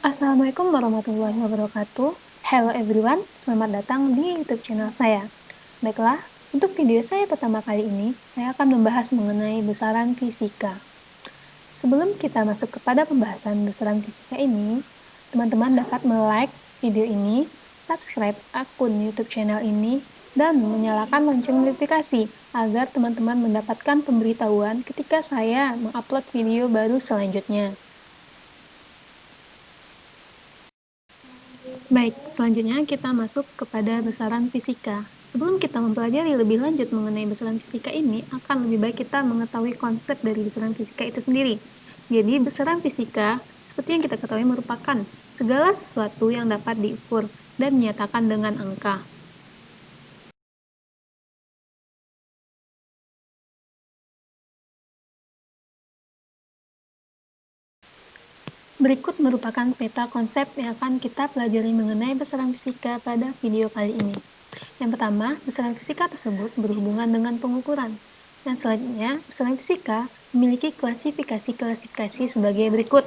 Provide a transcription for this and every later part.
Assalamualaikum warahmatullahi wabarakatuh. Hello everyone, selamat datang di YouTube channel saya. Baiklah, untuk video saya pertama kali ini, saya akan membahas mengenai besaran fisika. Sebelum kita masuk kepada pembahasan besaran fisika ini, teman-teman dapat like video ini, subscribe akun YouTube channel ini, dan menyalakan lonceng notifikasi agar teman-teman mendapatkan pemberitahuan ketika saya mengupload video baru selanjutnya. Baik, selanjutnya kita masuk kepada besaran fisika. Sebelum kita mempelajari lebih lanjut mengenai besaran fisika ini, akan lebih baik kita mengetahui konsep dari besaran fisika itu sendiri. Jadi, besaran fisika, seperti yang kita ketahui, merupakan segala sesuatu yang dapat diukur dan dinyatakan dengan angka. Berikut merupakan peta konsep yang akan kita pelajari mengenai besaran fisika pada video kali ini. Yang pertama, besaran fisika tersebut berhubungan dengan pengukuran. Dan selanjutnya, besaran fisika memiliki klasifikasi sebagai berikut.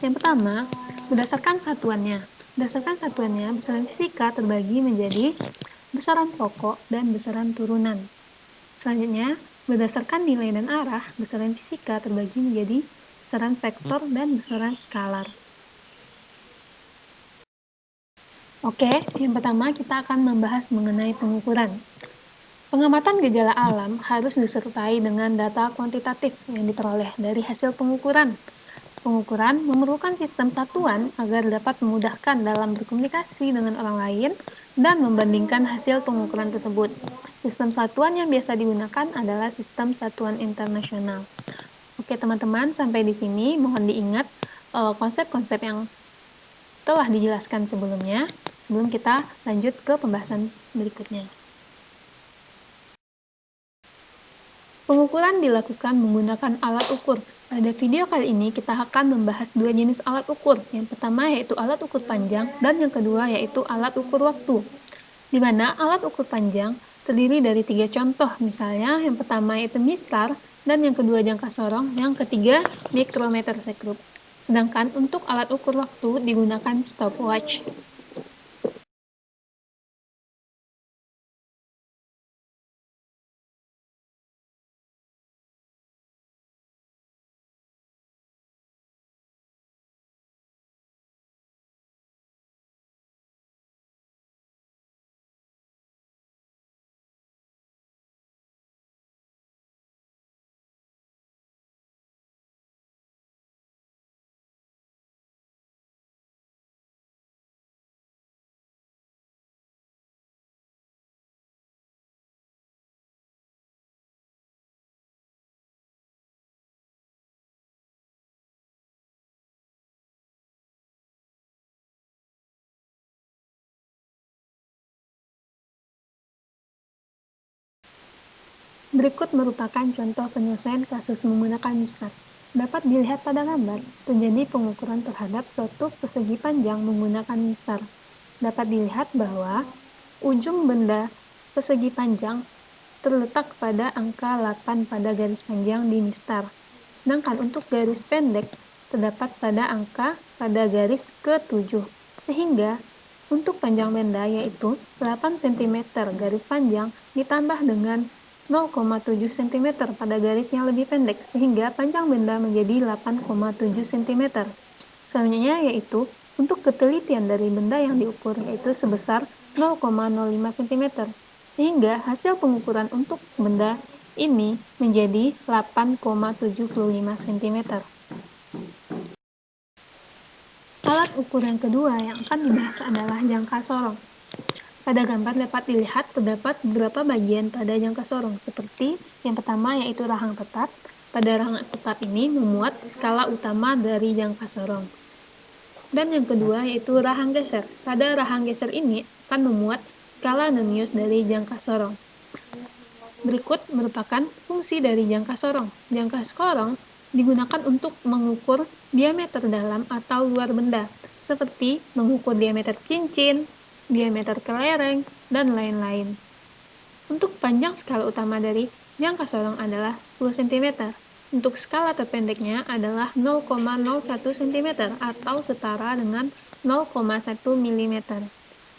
Yang pertama, berdasarkan satuannya. Berdasarkan satuannya, besaran fisika terbagi menjadi besaran pokok dan besaran turunan. Selanjutnya, berdasarkan nilai dan arah, besaran fisika terbagi menjadi besaran vektor dan besaran skalar. Oke, yang pertama kita akan membahas mengenai pengukuran. Pengamatan gejala alam harus disertai dengan data kuantitatif yang diperoleh dari hasil pengukuran. Pengukuran memerlukan sistem satuan agar dapat memudahkan dalam berkomunikasi dengan orang lain dan membandingkan hasil pengukuran tersebut. Sistem satuan yang biasa digunakan adalah sistem satuan internasional. Oke teman-teman, sampai di sini mohon diingat konsep-konsep yang telah dijelaskan sebelumnya, sebelum kita lanjut ke pembahasan berikutnya. Pengukuran dilakukan menggunakan alat ukur. Pada video kali ini kita akan membahas dua jenis alat ukur. Yang pertama yaitu alat ukur panjang dan yang kedua yaitu alat ukur waktu. Di mana alat ukur panjang terdiri dari 3 contoh, misalnya yang pertama yaitu mistar, dan yang kedua jangka sorong, yang ketiga mikrometer sekrup. Sedangkan untuk alat ukur waktu digunakan stopwatch. Berikut merupakan contoh penyelesaian kasus menggunakan mistar. Dapat dilihat pada gambar, terjadi pengukuran terhadap suatu persegi panjang menggunakan mistar. Dapat dilihat bahwa ujung benda persegi panjang terletak pada angka 8 pada garis panjang di mistar. Sedangkan untuk garis pendek terdapat pada angka pada garis ke-7. Sehingga untuk panjang benda yaitu 8 cm garis panjang ditambah dengan 0,7 cm pada garis yang lebih pendek, sehingga panjang benda menjadi 8,7 cm. Selanjutnya yaitu untuk ketelitian dari benda yang diukur yaitu sebesar 0,05 cm, sehingga hasil pengukuran untuk benda ini menjadi 8,75 cm. Alat ukur yang kedua yang akan dibahas adalah jangka sorong. Pada gambar dapat dilihat terdapat beberapa bagian pada jangka sorong, seperti yang pertama yaitu rahang tetap. Pada rahang tetap ini memuat skala utama dari jangka sorong. Dan yang kedua yaitu rahang geser. Pada rahang geser ini akan memuat skala nonius dari jangka sorong. Berikut merupakan fungsi dari jangka sorong. Jangka sorong digunakan untuk mengukur diameter dalam atau luar benda, seperti mengukur diameter cincin, diameter kelereng, dan lain-lain. Untuk panjang skala utama dari jangka sorong adalah 10 cm. Untuk skala terpendeknya adalah 0,01 cm atau setara dengan 0,1 mm.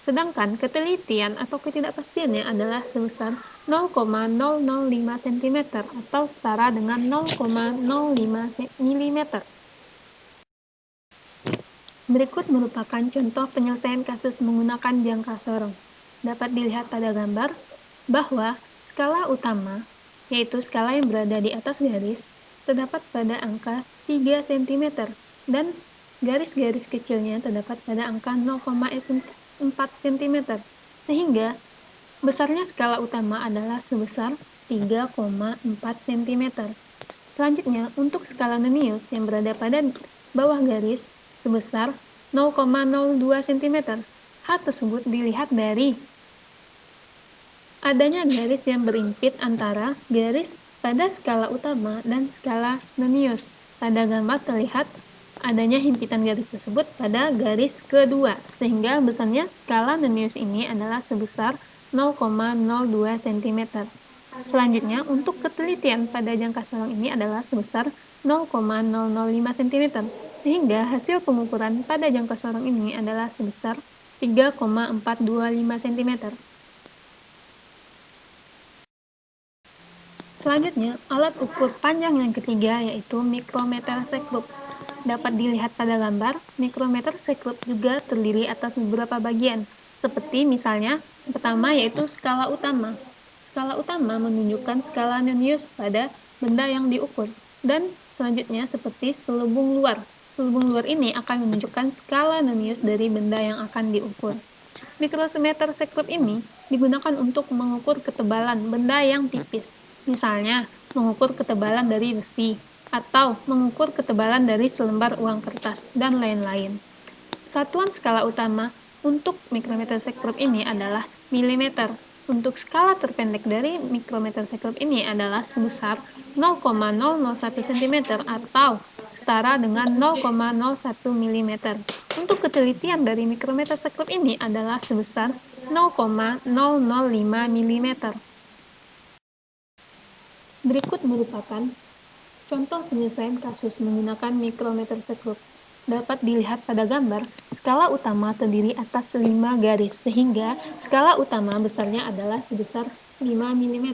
Sedangkan ketelitian atau ketidakpastiannya adalah sebesar 0,005 cm atau setara dengan 0,05 mm. Berikut merupakan contoh penyelesaian kasus menggunakan jangka sorong. Dapat dilihat pada gambar bahwa skala utama, yaitu skala yang berada di atas garis, terdapat pada angka 3 cm dan garis-garis kecilnya terdapat pada angka 0,4 cm, sehingga besarnya skala utama adalah sebesar 3,4 cm. Selanjutnya, untuk skala Nennius yang berada pada bawah garis sebesar 0,02 cm. Hal tersebut dilihat dari adanya garis yang berimpit antara garis pada skala utama dan skala Nennius. Pada gambar terlihat adanya himpitan garis tersebut pada garis kedua, sehingga besarnya skala Nennius ini adalah sebesar 0,02 cm. Selanjutnya, untuk ketelitian pada jangka sorong ini adalah sebesar 0,005 cm, sehingga hasil pengukuran pada jangka sorong ini adalah sebesar 3,425 cm. Selanjutnya, alat ukur panjang yang ketiga yaitu mikrometer sekrup. Dapat dilihat pada gambar, mikrometer sekrup juga terdiri atas beberapa bagian, seperti misalnya pertama yaitu skala utama. Skala utama menunjukkan skala Nennius pada benda yang diukur, dan selanjutnya seperti selubung luar. Selubung luar ini akan menunjukkan skala Nennius dari benda yang akan diukur. Mikrometer sekrup ini digunakan untuk mengukur ketebalan benda yang tipis, misalnya mengukur ketebalan dari besi, atau mengukur ketebalan dari selembar uang kertas, dan lain-lain. Satuan skala utama untuk mikrometer sekrup ini adalah milimeter. Untuk skala terpendek dari mikrometer sekrup ini adalah sebesar 0,001 cm atau setara dengan 0,01 mm. Untuk ketelitian dari mikrometer sekrup ini adalah sebesar 0,005 mm. Berikut merupakan contoh penyelesaian kasus menggunakan mikrometer sekrup. Dapat dilihat pada gambar, skala utama terdiri atas 5 garis, sehingga skala utama besarnya adalah sebesar 5 mm.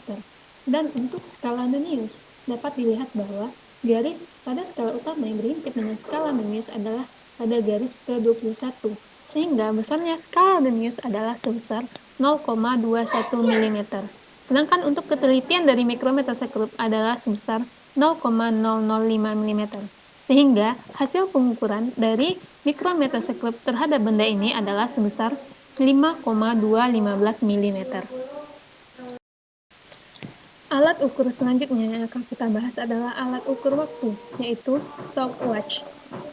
Dan untuk skala Nennius, dapat dilihat bahwa garis pada skala utama yang berhimpit dengan skala Nennius adalah pada garis ke-21, sehingga besarnya skala Nennius adalah sebesar 0,21 mm. Sedangkan untuk ketelitian dari mikrometer sekrup adalah sebesar 0,005 mm. Sehingga hasil pengukuran dari mikrometer sekrup terhadap benda ini adalah sebesar 5,215 mm. Alat ukur selanjutnya yang akan kita bahas adalah alat ukur waktu, yaitu stopwatch.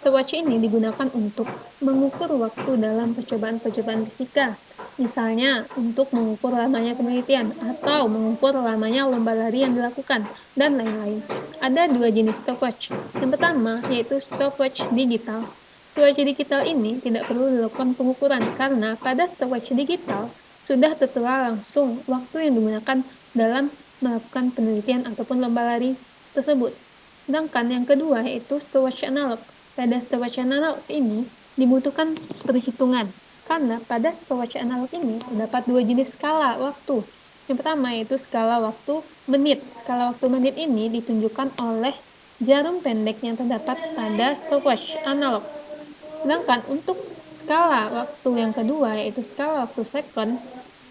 Stopwatch ini digunakan untuk mengukur waktu dalam percobaan-percobaan fisika, misalnya untuk mengukur lamanya penelitian atau mengukur lamanya lomba lari yang dilakukan, dan lain-lain. Ada dua jenis stopwatch. Yang pertama yaitu stopwatch digital. Stopwatch digital ini tidak perlu dilakukan pengukuran karena pada stopwatch digital sudah tertera langsung waktu yang digunakan dalam melakukan penelitian ataupun lomba lari tersebut. Sedangkan yang kedua yaitu stopwatch analog. Pada stopwatch analog ini dibutuhkan perhitungan karena pada stopwatch analog ini terdapat dua jenis skala waktu. Yang pertama yaitu skala waktu menit. Skala waktu menit ini ditunjukkan oleh jarum pendek yang terdapat pada stopwatch analog. Sedangkan untuk skala waktu yang kedua yaitu skala waktu sekon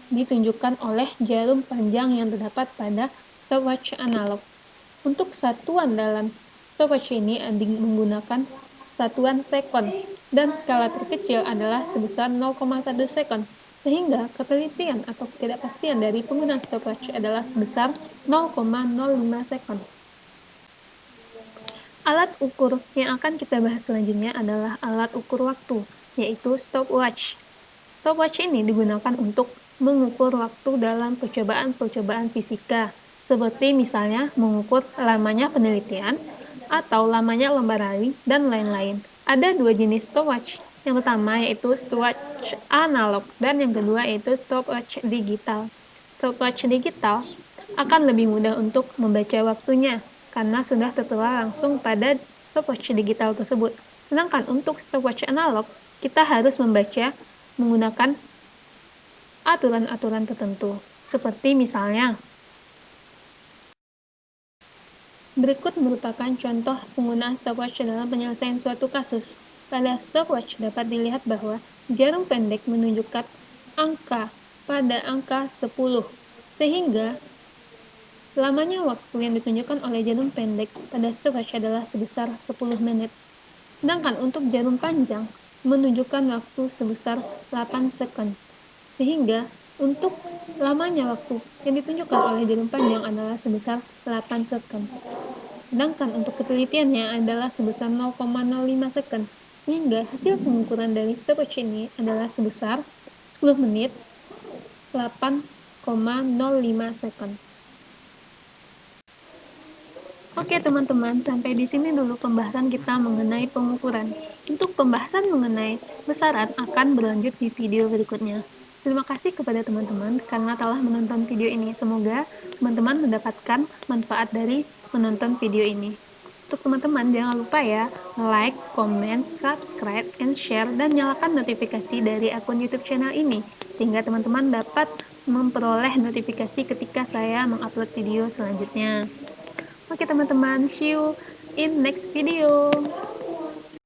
ditunjukkan oleh jarum panjang yang terdapat pada stopwatch analog. Untuk satuan dalam stopwatch ini menggunakan satuan sekon dan skala terkecil adalah sebesar 0,1 sekon, sehingga ketelitian atau ketidakpastian dari penggunaan stopwatch adalah sebesar 0,05 sekon. Alat ukur yang akan kita bahas selanjutnya adalah alat ukur waktu, yaitu stopwatch. Stopwatch ini digunakan untuk mengukur waktu dalam percobaan-percobaan fisika, seperti misalnya mengukur lamanya penelitian atau lamanya lomba lari, dan lain-lain. Ada dua jenis stopwatch. Yang pertama yaitu stopwatch analog dan yang kedua yaitu stopwatch digital. Stopwatch digital akan lebih mudah untuk membaca waktunya karena sudah tertera langsung pada stopwatch digital tersebut. Sedangkan untuk stopwatch analog, kita harus membaca menggunakan aturan-aturan tertentu. Seperti misalnya, berikut merupakan contoh penggunaan stopwatch dalam penyelesaian suatu kasus. Pada stopwatch dapat dilihat bahwa jarum pendek menunjukkan angka pada angka 10, sehingga lamanya waktu yang ditunjukkan oleh jarum pendek pada stopwatch adalah sebesar 10 menit. Sedangkan untuk jarum panjang menunjukkan waktu sebesar 8 second. Sehingga untuk lamanya waktu yang ditunjukkan oleh jarum panjang adalah sebesar 8 second. Sedangkan untuk ketelitiannya adalah sebesar 0,05 second. Sehingga hasil pengukuran dari stopwatch ini adalah sebesar 10 menit 8,05 second. Oke teman-teman, sampai di sini dulu pembahasan kita mengenai pengukuran. Untuk pembahasan mengenai besaran akan berlanjut di video berikutnya. Terima kasih kepada teman-teman karena telah menonton video ini. Semoga teman-teman mendapatkan manfaat dari menonton video ini. Untuk teman-teman jangan lupa ya, like, comment, subscribe, and share, dan nyalakan notifikasi dari akun YouTube channel ini sehingga teman-teman dapat memperoleh notifikasi ketika saya mengupload video selanjutnya. Oke teman-teman, see you in next video.